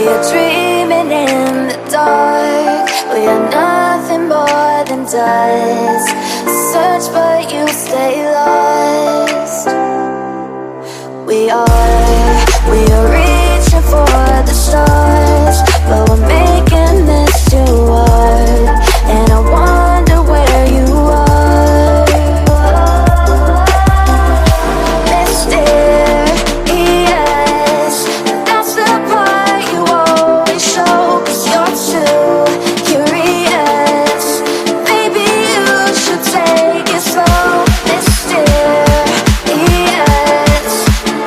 are dreaming in the dark. We are nothing more than dust. Search but you stay lost. We are reaching for the stars, but we're making this too hard. And I wonder where you are. Mysterious, that's the part you always show. 'Cause you're too curious. Maybe you should take it slow. Mysterious,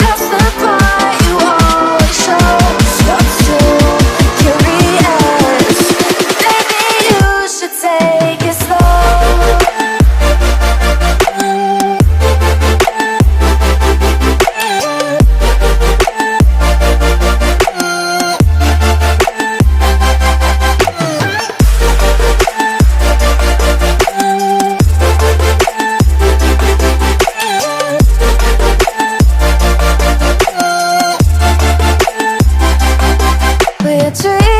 that's the part you always show. 'Cause you're too curious. Maybe you should take it slow. We're dreaming